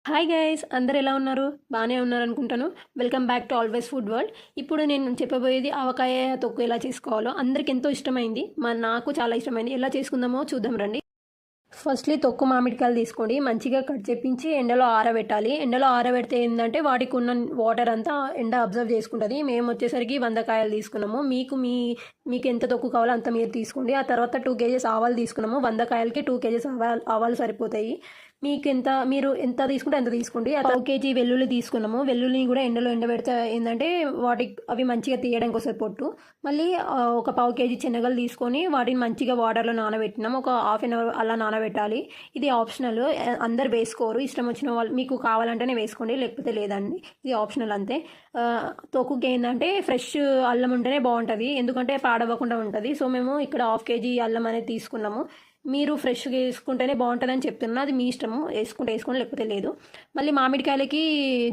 Hi guys, అందరు ఎలా ఉన్నారు? బాగానే ఉన్నారు అనుకుంటాను. Welcome back to always food world. ఇప్పుడు నేను చెప్పబోయేది ఆవకాయ తొక్కు ఎలా చేసుకోవాలో. అందరికి ఎంతో ఇష్టమైంది, నాకు చాలా ఇష్టమైంది. ఎలా చేసుకుందామో చూద్దాం రండి. ఫస్ట్లీ తొక్కు మామిడికాయలు తీసుకోండి, మంచిగా కట్ చేపించి ఎండలో ఆరబెట్టాలి. ఎండలో ఆరబెడితే ఏంటంటే వాటికి ఉన్న వాటర్ అంతా ఎండ అబ్జర్వ్ చేసుకుంటుంది. మేము వచ్చేసరికి 100 కాయలు తీసుకున్నాము. మీకు ఎంత తొక్కు కావాలో అంత మీరు తీసుకోండి. ఆ తర్వాత 2 కేజెస్ ఆవాలు తీసుకున్నాము. 100 కాయలకి 2 కేజెస్ ఆవాలు సరిపోతాయి. మీరు ఎంత తీసుకుంటే అంత తీసుకోండి. 1 కేజీ వెల్లుల్లి తీసుకున్నాము. వెల్లుల్లిని కూడా ఎండలో ఎండబెడితే ఏంటంటే అవి మంచిగా తీయడానికి వస్తుంది పొట్టు. మళ్ళీ ఒక 1 కేజీ శనగలు తీసుకొని వాటిని మంచిగా వాటర్లో నానబెట్టినాము. ఒక హాఫ్ అన్ అవర్ అలా నానబెట్టాలి. ఇది ఆప్షనల్, అందరు వేసుకోరు. ఇష్టం వచ్చిన వాళ్ళు మీకు కావాలంటేనే వేసుకోండి, లేకపోతే లేదండి. ఇది ఆప్షనల్ అంతే. తొక్కుకి ఏంటంటే ఫ్రెష్ అల్లం ఉంటేనే బాగుంటుంది, ఎందుకంటే పాడవ్వకుండా ఉంటుంది. సో మేము ఇక్కడ 1/2 కేజీ అల్లం అనేది తీసుకున్నాము. మీరు ఫ్రెష్గా వేసుకుంటేనే బాగుంటుందని చెప్తున్నా, అది మీ ఇష్టము. వేసుకోండి, లేకపోతే లేదు. మళ్ళీ మామిడికాయలకి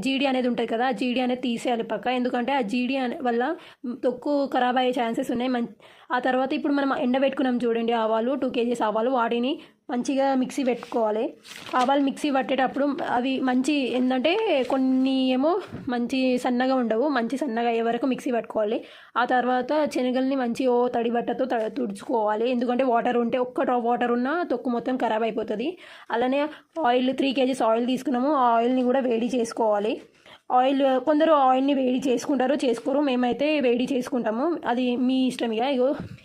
జీడి అనేది ఉంటుంది కదా, ఆ జీడి అనేది తీసేయాలి పక్క, ఎందుకంటే ఆ జీడి వల్ల తొక్కు ఖరాబ్ అయ్యే ఛాన్సెస్ ఉన్నాయి. ఆ తర్వాత ఇప్పుడు మనం ఎండబెట్టుకున్నాం చూడండి ఆవాలు, 2 కేజీస్ ఆవాలు, వాటిని మంచిగా మిక్సీ పెట్టుకోవాలి. ఆవాలు మిక్సీ పట్టేటప్పుడు అవి మంచి ఏంటంటే కొన్ని ఏమో మంచి సన్నగా ఉండవు, మంచి సన్నగా అయ్యే వరకు మిక్సీ పట్టుకోవాలి. ఆ తర్వాత శనగల్ని మంచి తడి బట్టతో తుడుచుకోవాలి, ఎందుకంటే వాటర్ ఉంటే ఒక్క డ్రాప్ వాటర్ ఉన్నా తొక్కు మొత్తం ఖరాబ్ అయిపోతుంది. అలానే ఆయిల్ 3 కేజీస్ ఆయిల్ తీసుకున్నాము. ఆ ఆయిల్ని కూడా వేడి చేసుకోవాలి. కొందరు ఆయిల్ని వేడి చేసుకుంటారు, చేసుకోరు. మేమైతే వేడి చేసుకుంటాము, అది మీ ఇష్టం.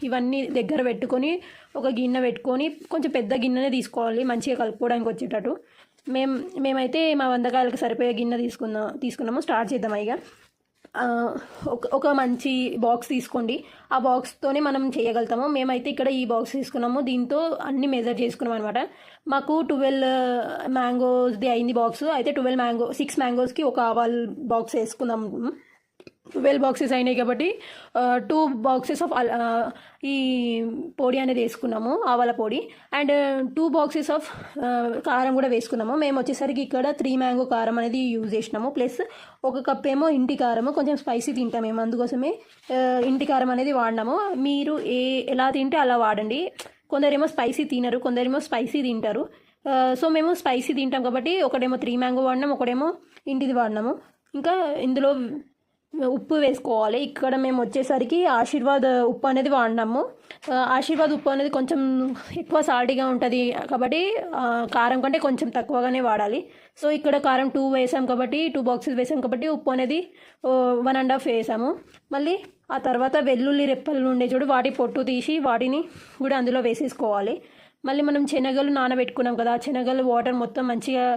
ఇవన్నీ దగ్గర పెట్టుకొని ఒక గిన్నె పెట్టుకొని, కొంచెం పెద్ద గిన్నెనే తీసుకోవాలి మంచిగా కలుపుకోవడానికి వచ్చేటట్టు. మేమైతే మా 100 కాయలకు సరిపోయే గిన్నె తీసుకున్నాము. స్టార్ట్ చేద్దాం. ఒక మంచి బాక్స్ తీసుకోండి, ఆ బాక్స్తోనే మనం చేయగలుగుతాము. మేమైతే ఇక్కడ ఈ బాక్స్ తీసుకున్నాము, దీంతో అన్ని మెజర్ చేసుకున్నాం అనమాట. మాకు 12 మ్యాంగోస్ది అయింది బాక్స్. అయితే 6 మ్యాంగోస్కి ఒక ఆవాల్ బాక్స్ వేసుకుందాం. 12 బాక్సెస్ అయినాయి కాబట్టి 2 బాక్సెస్ ఆఫ్ ఈ పొడి అనేది వేసుకున్నాము, ఆవాల పొడి. అండ్ 2 బాక్సెస్ ఆఫ్ కారం కూడా వేసుకున్నాము. మేము వచ్చేసరికి ఇక్కడ 3 మ్యాంగో కారం అనేది యూజ్ చేసినాము. ప్లస్ 1 కప్ ఏమో ఇంటి కారము, కొంచెం స్పైసీ తింటాం మేము, అందుకోసమే ఇంటి కారం అనేది వాడినాము. మీరు ఎలా తింటే అలా వాడండి. కొందరేమో స్పైసీ తినరు, కొందరేమో స్పైసీ తింటారు. సో మేము స్పైసీ తింటాం కాబట్టి ఒకటేమో 3 మ్యాంగో వాడినాము, ఒకటేమో ఇంటిది వాడినాము. ఇంకా ఇందులో ఉప్పు వేసుకోవాలి. ఇక్కడ మేము వచ్చేసరికి ఆశీర్వాద్ ఉప్పు అనేది వాడినాము. ఆశీర్వాద్ ఉప్పు అనేది కొంచెం ఎక్కువ సాల్టీగా ఉంటుంది కాబట్టి కారం కంటే కొంచెం తక్కువగానే వాడాలి. సో ఇక్కడ కారం 2 వేసాం కాబట్టి, 2 బాక్సెస్ వేసాం కాబట్టి ఉప్పు అనేది 1.5 వేసాము. మళ్ళీ ఆ తర్వాత వెల్లుల్లి రెప్పలు ఉండే చూడు, వాటి పొట్టు తీసి వాటిని కూడా అందులో వేసేసుకోవాలి. మళ్ళీ మనం శనగలు నానబెట్టుకున్నాం కదా, ఆ శనగలు వాటర్ మొత్తం మంచిగా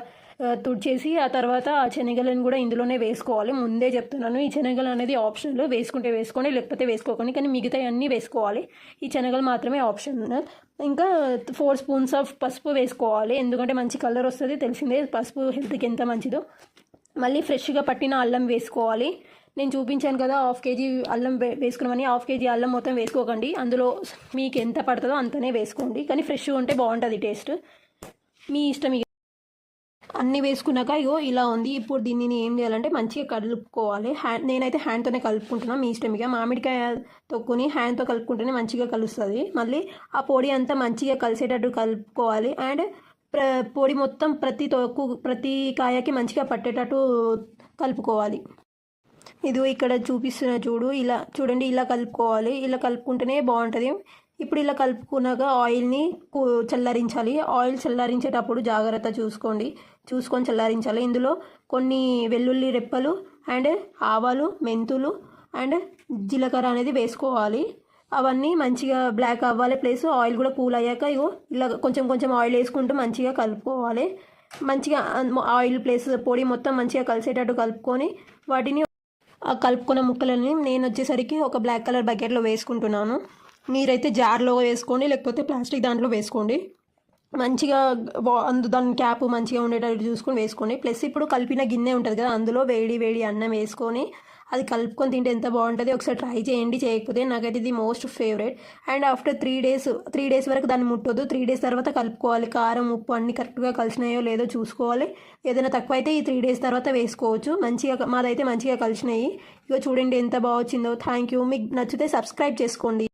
తుడిచేసి ఆ తర్వాత ఆ శనగలను కూడా ఇందులోనే వేసుకోవాలి. ముందే చెప్తున్నాను, ఈ శనగలు అనేది ఆప్షనల్, వేసుకుంటే వేసుకోండి, లేకపోతే వేసుకోకండి, కానీ మిగతా అన్నీ వేసుకోవాలి. ఈ శనగలు మాత్రమే ఆప్షనల్. ఇంకా 4 స్పూన్స్ ఆఫ్ పసుపు వేసుకోవాలి, ఎందుకంటే మంచి కలర్ వస్తుంది. తెలిసిందే పసుపు హెల్త్కి ఎంత మంచిదో. మళ్ళీ ఫ్రెష్గా పట్టిన అల్లం వేసుకోవాలి. నేను చూపించాను కదా 1/2 కేజీ అల్లం వేసుకున్నామని. 1/2 కేజీ అల్లం మొత్తం వేసుకోకండి, అందులో మీకు ఎంత పడుతుందో అంతనే వేసుకోండి, కానీ ఫ్రెష్గా ఉంటే బాగుంటుంది టేస్ట్. మీ ఇష్టం. అన్నీ వేసుకున్నాక ఇలా ఉంది. ఇప్పుడు దీన్ని ఏం చేయాలంటే మంచిగా కలుపుకోవాలి. నేనైతే హ్యాండ్తోనే కలుపుకుంటున్నాను, మీ ఇష్టం. మామిడికాయ తొక్కుని హ్యాండ్తో కలుపుకుంటేనే మంచిగా కలుస్తుంది. మళ్ళీ ఆ పొడి అంతా మంచిగా కలిసేటట్టు కలుపుకోవాలి. అండ్ పొడి మొత్తం ప్రతి కాయకి మంచిగా పట్టేటట్టు కలుపుకోవాలి. ఇక్కడ చూపిస్తున్న చూడండి, ఇలా కలుపుకోవాలి. ఇలా కలుపుకుంటేనే బాగుంటుంది. ఇప్పుడు ఇలా కలుపుకున్నాక ఆయిల్ని చల్లారించాలి. ఆయిల్ చల్లారించేటప్పుడు జాగ్రత్త చూసుకొని చల్లారించాలి. ఇందులో కొన్ని వెల్లుల్లి రెప్పలు అండ్ ఆవాలు, మెంతులు అండ్ జీలకర్ర అనేది వేసుకోవాలి. అవన్నీ మంచిగా బ్లాక్ అవ్వాలి. ప్లస్ ఆయిల్ కూడా కూల్ అయ్యాక ఇలా కొంచెం ఆయిల్ వేసుకుంటూ మంచిగా కలుపుకోవాలి. మంచిగా ఆయిల్ ప్లస్ పొడి మొత్తం మంచిగా కలిసేటట్టు కలుపుకొని వాటిని కలుపుకున్న ముక్కలని నేను వచ్చేసరికి ఒక బ్లాక్ కలర్ బకెట్లో వేసుకుంటున్నాను. మీరైతే జార్లో వేసుకోండి, లేకపోతే ప్లాస్టిక్ దాంట్లో వేసుకోండి. మంచిగా దాని క్యాప్ మంచిగా ఉండేటట్టు చూసుకొని వేసుకోండి. ప్లస్ ఇప్పుడు కలిపిన గిన్నె ఉంటుంది కదా, అందులో వేడి అన్నం వేసుకొని అది కలుపుకొని తింటే ఎంత బాగుంటుంది. ఒకసారి ట్రై చేయండి, చేయకపోతే. నాకైతే ఇది most favourite. And after 3 days వరకు దాన్ని ముట్టొద్దు. 3 డేస్ తర్వాత కలుపుకోవాలి. కారం ఉప్పు అన్నీ కరెక్ట్గా కలిసినాయో లేదో చూసుకోవాలి. ఏదైనా తక్కువ అయితే ఈ 3 డేస్ తర్వాత వేసుకోవచ్చు. మాదైతే మంచిగా కలిసినాయి. చూడండి ఎంత బాగా వచ్చిందో. Thank you. మీకు నచ్చితే సబ్స్క్రైబ్ చేసుకోండి.